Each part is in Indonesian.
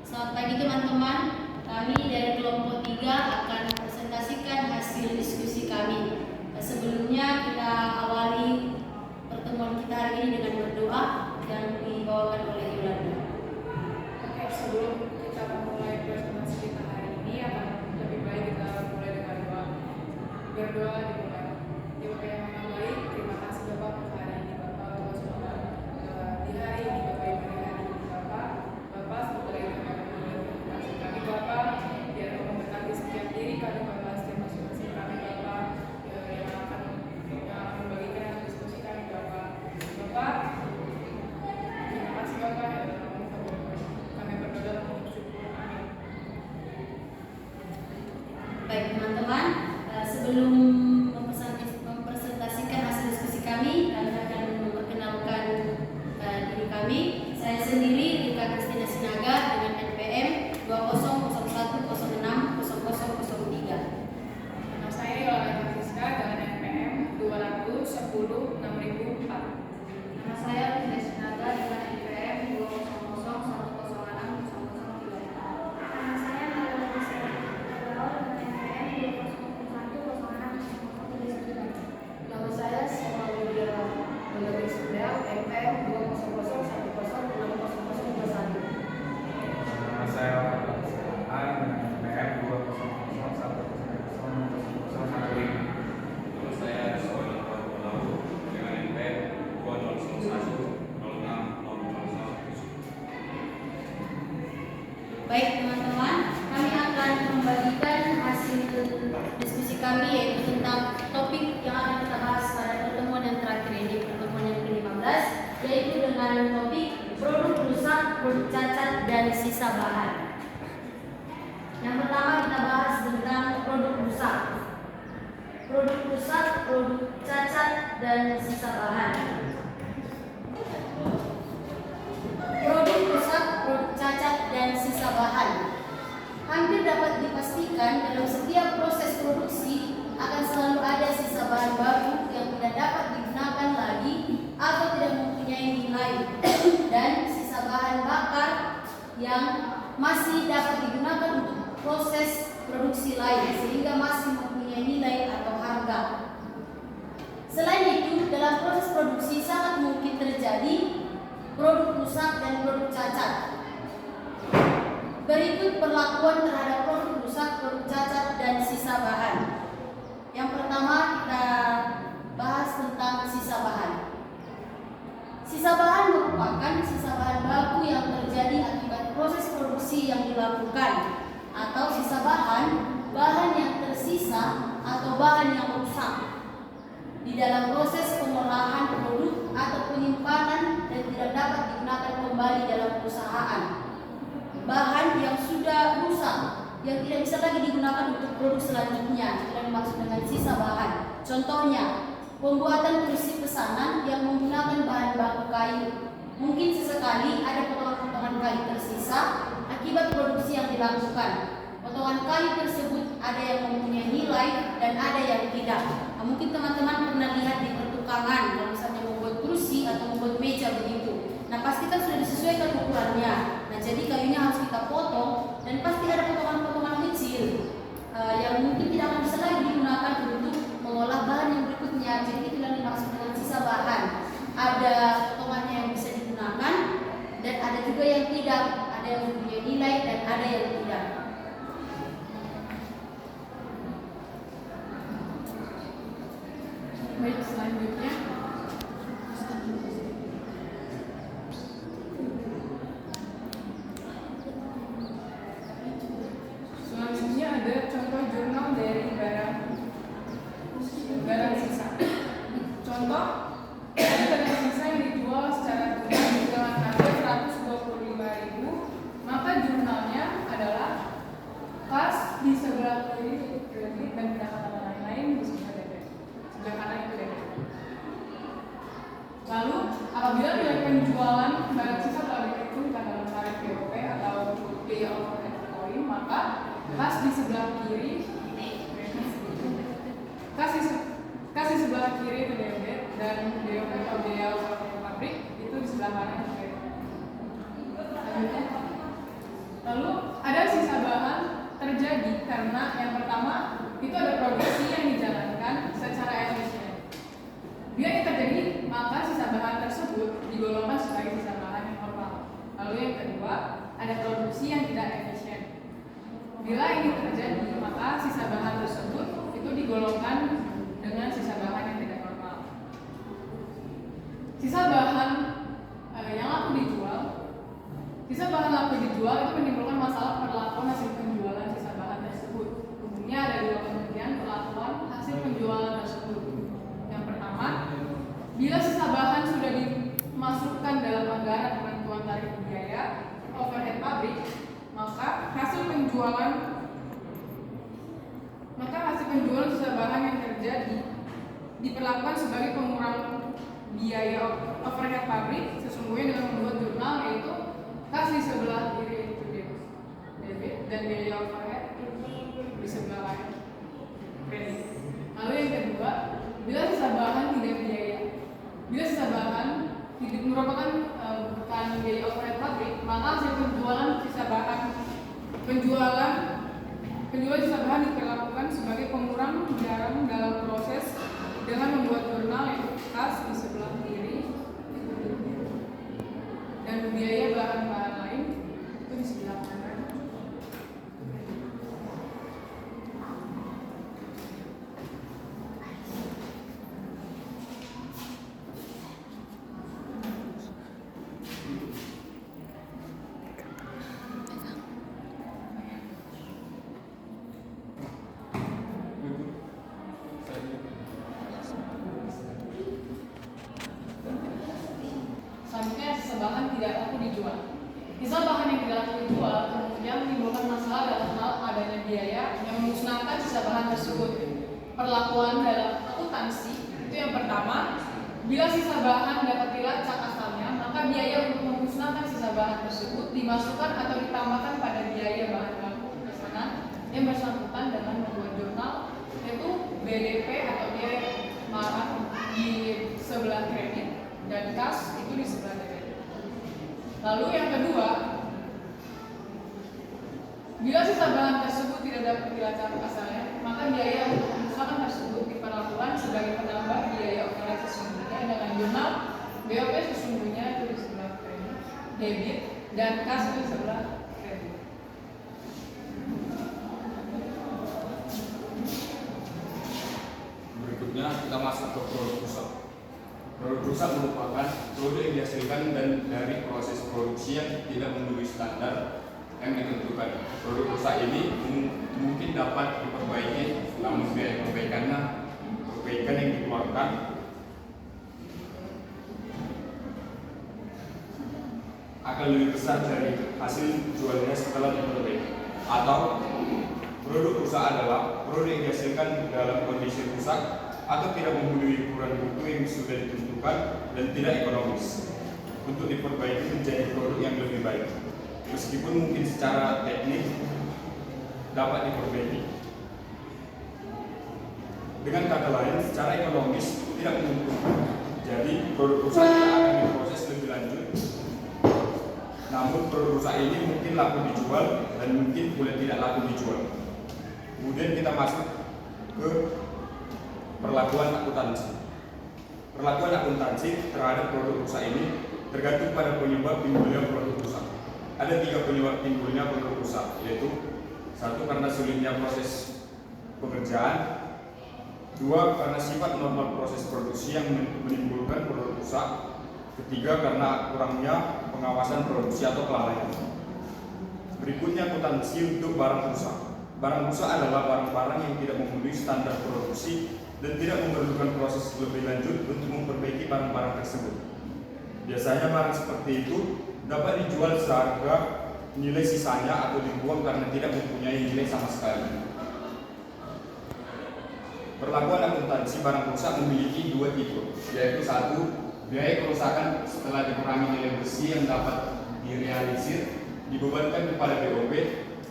Selamat pagi teman-teman. Kami dari kelompok 3 akan presentasikan hasil diskusi kami. Sebelumnya kita awali pertemuan kita hari ini dengan berdoa yang dibawakan oleh Yolanda. Oke, sebelum kita memulai presentasi kita hari ini akan lebih baik kita mulai dengan doa. Berdoa dimulai. Di Bapak yang Maha Baik, terima kasih Bapak untuk hari ini Bapak semua. Di hari ini Bapak yang hari ini Bapak semoga yang kami Bapak biar Bapak memberkati setiap diri kami Bapak, setiap masing-masing kami Bapak yang akan membagikan diskusi kami Bapak. Terima kasih Bapak ya. Kami berdoa dan bersyukur. Amin. Baik teman-teman, sebelum mempresentasikan hasil diskusi kami akan memperkenalkan diri kami. Saya sendiri Rika Kristina Sinaga dengan NPM 2001060003. Nama saya Yolanda Friska dengan NPM 2106004. Nama saya Rika Sinaga dengan NPM 20010060003. Nama saya Maria Rizky Gaul dengan NPM 201060003. Nama saya Sema Widya Melari Sundel, NPM 20010106021. Nama saya A dengan NPM 20010101015. Nama saya Soelan Prabowo dengan NPM 2001060001. Baik teman-teman, kami akan membagikan hasil diskusi kami yaitu tentang topik yang akan kita bahas pada pertemuan yang terakhir ini, pertemuan yang ke-15, yaitu dengan topik produk rusak, produk cacat, dan sisa bahan. Yang pertama kita bahas tentang produk rusak. Produk rusak, produk cacat, dan sisa bahan. Produk rusak, produk cacat, dan sisa bahan. Hampir dapat dipastikan dalam setiap proses produksi akan selalu ada sisa bahan baku yang tidak dapat digunakan lagi atau tidak mempunyai nilai dan sisa bahan bakar yang masih dapat digunakan untuk proses produksi lain sehingga masih mempunyai nilai atau harga. Selain itu, dalam proses produksi sangat mungkin terjadi produk rusak dan produk cacat. Berikut perlakuan terhadap produk rusak, produk cacat, dan sisa bahan. Yang pertama kita bahas tentang sisa bahan. Sisa bahan merupakan sisa bahan baku yang terjadi akibat proses produksi yang dilakukan, atau sisa bahan yang tersisa atau bahan yang rusak di dalam proses pengolahan produk atau penyimpanan dan tidak dapat digunakan kembali dalam perusahaan. Bahan yang sudah rusak yang tidak bisa lagi digunakan untuk produk selanjutnya yang dimaksud dengan sisa bahan. Contohnya, pembuatan kursi pesanan yang menggunakan bahan baku kayu. Mungkin sesekali ada potongan-potongan kayu tersisa akibat produksi yang dilakukan. Potongan kayu tersebut ada yang mempunyai nilai dan ada yang tidak. Mungkin teman-teman pernah lihat di pertukangan kalau misalnya membuat kursi atau membuat meja begitu. Nah, pastikan sudah disesuaikan ukurannya. Nah, jadi kayunya harus kita potong dan pasti ada potongan-potongan kecil yang mungkin tidak akan bisa lagi digunakan untuk mengolah bahan yang berikutnya. Jadi itulah dimaksud dengan sisa bahan. Ada potongannya yang bisa digunakan dan ada juga yang tidak. Ada yang mempunyai nilai dan ada yang tidak. Baik, selanjutnya ada contoh jurnal dari barang sisa. Contoh, ada barang sisa yang dijual secara tunai dengan harga 125.000, maka jurnalnya adalah kas di sebelah kiri kredit dan pendapatan lain-lain di sebelah debit. Sebelah kanan itu debit. Lalu, apabila nilai penjualan barang sisa telah diperhitungkan dalam tarif BOP atau biaya overhead koin, maka kas di sebelah kiri itu debit dan BOP atau biaya overhead pabrik itu di sebelah kanan itu kredit. Lalu itu ada produksi yang dijalankan secara efisien. Bila ini terjadi, maka sisa bahan tersebut digolongkan sebagai sisa bahan yang normal. Lalu yang kedua, ada produksi yang tidak efisien. Bila ini terjadi, maka sisa bahan tersebut itu digolongkan dengan sisa bahan yang tidak normal. Sisa bahan yang laku dijual, sisa bahan laku dijual itu menimbulkan masalah perlakuan hasil penjualan sisa bahan tersebut. Umumnya ada dua kemungkinan perlakuan hasil penjualan tersebut. Yang pertama, bila sisa bahan sudah dimasukkan dalam anggaran penentuan tarif biaya overhead pabrik, maka hasil penjualan sisa bahan yang terjadi diperlakukan sebagai pengurangan biaya overhead pabrik sesungguhnya dengan membuat jurnal, yaitu kas di sebelah kiri itu debit dan biaya overhead di sebelah lain kredit. Lalu yang kedua, bila sisa bahan tidak merupakan bukan biaya overhead pabrik, maka hasil penjualan sisa bahan diperlakukan sebagai pengurang garam dalam proses dengan membuat jurnal, yaitu kas di sebelah kiri dan biaya bahan-bahan lain itu di sebelah kanan. Selanjutnya, sisa bahan tidak laku dijual. Sisa bahan yang tidak laku dijual kemudian menimbulkan masalah dalam hal adanya biaya yang memusnahkan sisa bahan tersebut. Perlakuan dalam akuntansi itu yang pertama, bila sisa bahan dapat dilacak asalnya, maka biaya untuk memusnahkan sisa bahan tersebut dimasukkan atau ditambahkan pada biaya bahan baku pesanan yang bersangkutan dengan membuat jurnal, yaitu BDP atau biaya marah di sebelah kredit dan kas itu di sebelah debit. Lalu yang kedua, bila sisa bahan tersebut tidak dapat dilacak asalnya, maka biaya untuk pemusnahan tersebut diperlakukan sebagai penambah biaya overhead sesungguhnya dengan jurnal BOP sesungguhnya itu di sebelah kredit, debit dan kas itu di sebelah kredit. Berikutnya kita masuk ke produk rusak. Produk rusak merupakan produk yang dihasilkan dan dari proses produksi yang tidak memenuhi standar yang ditentukan. Produk rusak ini mungkin dapat diperbaiki, namun biaya perbaikan yang dikeluarkan akan lebih besar dari hasil jualnya setelah diperbaiki. Atau produk rusak adalah produk yang dihasilkan dalam kondisi rusak atau tidak memenuhi ukuran mutu yang sudah ditentukan dan tidak ekonomis untuk diperbaiki menjadi produk yang lebih baik, meskipun mungkin secara teknik dapat diperbaiki. Dengan kata lain, secara ekonomis tidak menguntungkan. Jadi produk rusak akan diproses lebih lanjut, namun produk rusak ini mungkin laku dijual dan mungkin boleh tidak laku dijual. Kemudian kita masuk ke perlakuan akuntansi. Perlakuan akuntansi terhadap produk rusak ini tergantung pada penyebab timbulnya produk rusak. Ada 3 penyebab timbulnya produk rusak, yaitu 1 karena sulitnya proses pekerjaan, 2 karena sifat normal proses produksi yang menimbulkan produk rusak, 3 karena kurangnya pengawasan produksi atau kelalaian. Berikutnya akuntansi untuk barang rusak. Barang rusak adalah barang-barang yang tidak memenuhi standar produksi dan tidak memerlukan proses lebih lanjut untuk memperbaiki barang-barang tersebut. Biasanya barang seperti itu dapat dijual seharga nilai sisanya atau dibuang karena tidak mempunyai nilai sama sekali. Perlakuan akuntansi barang rusak memiliki 2 tipe, yaitu 1, biaya kerusakan setelah dikurangi nilai bersih yang dapat direalisir dibebankan kepada BOP.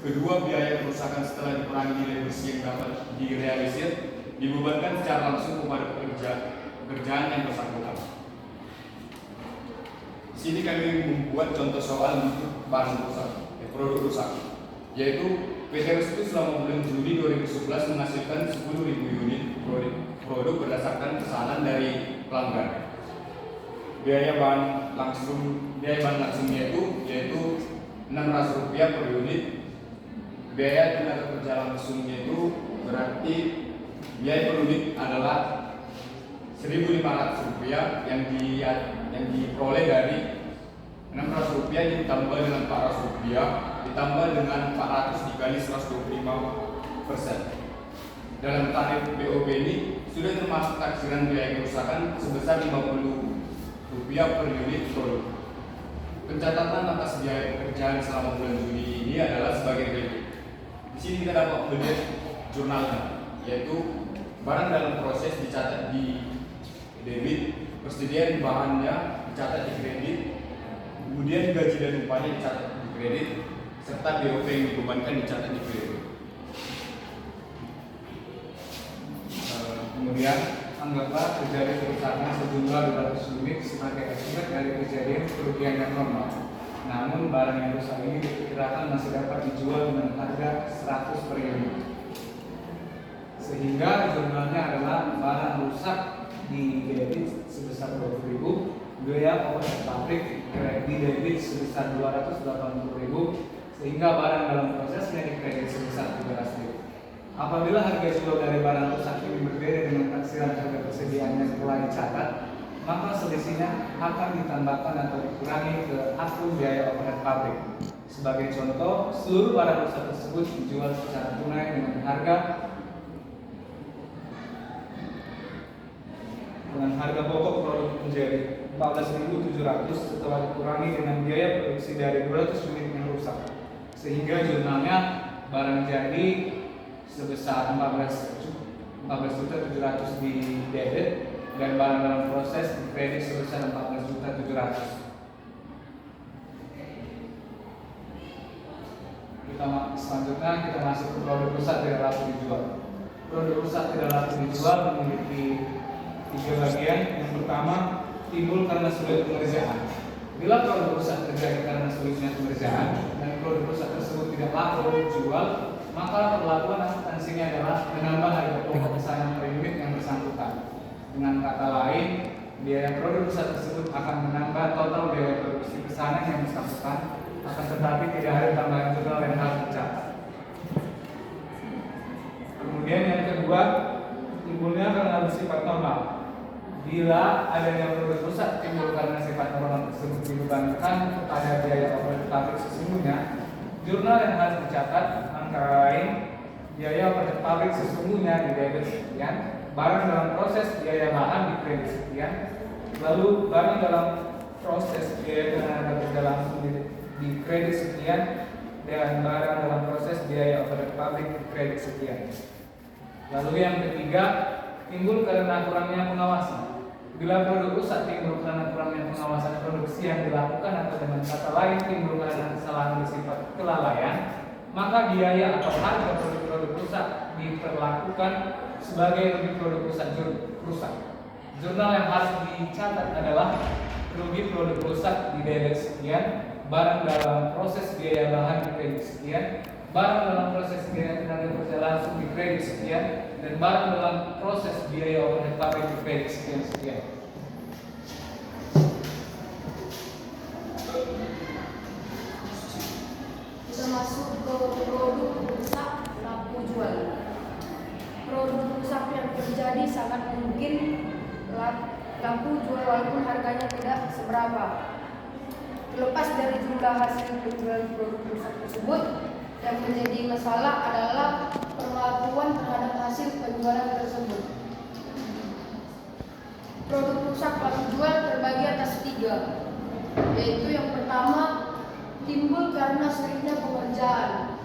Kedua, biaya kerusakan setelah dikurangi nilai bersih yang dapat direalisir dibebankan secara langsung kepada pekerjaan yang bersangkutan. Di sini kami membuat contoh soal untuk barang rusak, produk rusak. yaitu PT Restu selama bulan Juli 2011 menghasilkan 10.000 unit produk berdasarkan pesanan dari pelanggan. Biaya bahan langsungnya yaitu Rp600 per unit. Biaya tenaga kerja langsungnya itu berarti biaya per unit adalah Rp1.500 yang diperoleh dari Rp600 ditambah dengan Rp400 ditambah dengan 400 dikali 125%. Dalam tarif BOP ini sudah termasuk taksiran biaya kerusakan sebesar Rp50 per unit produk. Pencatatan atas biaya pekerjaan selama bulan Juli ini adalah sebagai berikut. Di sini kita dapat melihat jurnalnya, yaitu barang dalam proses dicatat di debit, persediaan bahannya dicatat di kredit, kemudian gaji dan upahnya dicatat di kredit, serta BOP yang dibebankan dicatat di kredit. Kemudian anggaplah terjadi kerusakan sejumlah 200 unit sebagai akibat dari kejadian kerugian yang normal. Namun barang yang rusak ini diperkirakan masih dapat dijual dengan harga 100 per unit. Sehingga jumlahnya adalah barang rusak di debit sebesar 20.000, biaya overhead pabrik di debit sebesar 280.000, sehingga barang dalam prosesnya di kredit sebesar 300.000. Apabila harga jual dari barang rusak ini berbeda dengan taksiran harga persediaannya setelah dicatat, maka selisihnya akan ditambahkan atau dikurangi ke akun biaya overhead pabrik. Sebagai contoh, seluruh barang rusak tersebut dijual secara tunai dengan harga pokok produk menjadi 14.700 setelah dikurangi dengan biaya produksi dari 200 unit yang rusak, sehingga jumlahnya barang jadi sebesar 14.700 di debit dan barang dalam proses di kredit sebesar 14.700. Selanjutnya kita masuk ke produk rusak tidak laku dijual. Produk rusak tidak laku dijual memiliki 3 bagian. Yang pertama, timbul karena sulit pengerjaan. Bila produk rusak terjadi karena sulitnya pengerjaan dan produk rusak tersebut tidak laku dijual, maka perlakuan akuntansinya adalah menambah harga pokok pesanan per unit yang bersangkutan. Dengan kata lain, biaya produk rusak tersebut akan menambah total biaya produksi pesanan yang bersangkutan, akan tetapi tidak ada tambahan jurnal yang harus dicatat. Kemudian yang kedua, timbulnya karena bersifat normal. Bila adanya produk rusak timbul karena sifat normal tersebut dibebankan kepada biaya overhead pabrik sesungguhnya, jurnal yang harus dicatat antara lain biaya overhead pabrik sesungguhnya di debit sekian, barang dalam proses biaya bahan di kredit sekian, lalu barang dalam proses biaya tenaga kerja langsung di kredit sekian, dan barang dalam proses biaya overhead pabrik di kredit sekian. Lalu yang ketiga, timbul karena kurangnya pengawasan. Bila produk rusak timbul karena kurangnya pengawasan produksi yang dilakukan atau dengan kata lain timbul karena kesalahan bersifat kelalaian, maka biaya atau harga produk-produk rusak diperlakukan sebagai rugi produk rusak. Jurnal yang harus dicatat adalah rugi produk rusak di debit sekian, barang dalam proses biaya bahan di kredit sekian, barang dalam proses biaya tenaga kerja langsung di kredit sekian, dan barang dalam proses biaya overhead pabrik di kredit sekian. Kita masuk ke produk rusak laku jual. Produk rusak yang terjadi sangat mungkin laku jual walaupun harganya tidak seberapa. Terlepas dari jumlah hasil penjualan produk rusak tersebut, yang menjadi masalah adalah perlakuan terhadap hasil penjualan tersebut. Produk rusak laku jual terbagi atas 3, yaitu yang pertama, timbul karena sulitnya pengerjaan.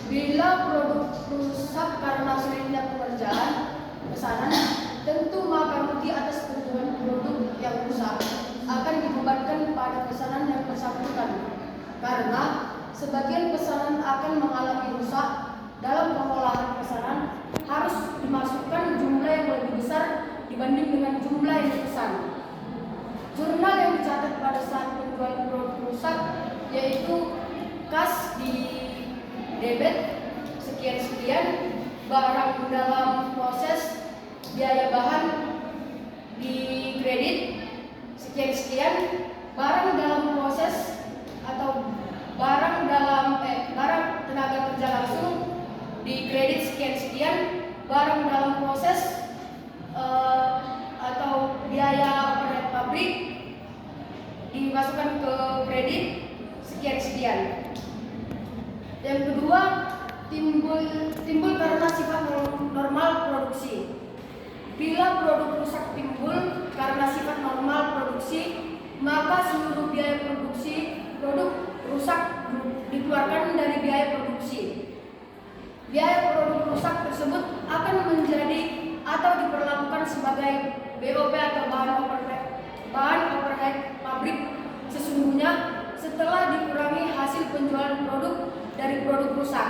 Bila produk rusak karena sulitnya pengerjaan pesanan, tentu maka rugi atas penjualan produk yang rusak akan dibebankan pada pesanan yang bersangkutan, karena sebagian pesanan akan mengalami rusak. Dalam pengolahan pesanan harus dimasukkan jumlah yang lebih besar dibanding dengan jumlah yang dipesan. Jurnal yang dicatat pada saat penjualan produk rusak yaitu kas di debit sekian-sekian, barang dalam proses biaya bahan di kredit sekian-sekian, barang dalam proses atau barang tenaga kerja langsung di kredit sekian-sekian, barang dalam proses atau biaya overhead pabrik dimasukkan ke kredit sekian-sekian. Yang kedua, timbul karena sifat normal produksi. Bila produk rusak timbul karena sifat normal produksi, maka seluruh biaya produksi produk rusak dikeluarkan dari biaya produksi. Biaya produk rusak tersebut akan menjadi atau diperlakukan sebagai BOP atau bahan overhead pabrik sesungguhnya setelah dikurangi hasil penjualan produk dari produk rusak.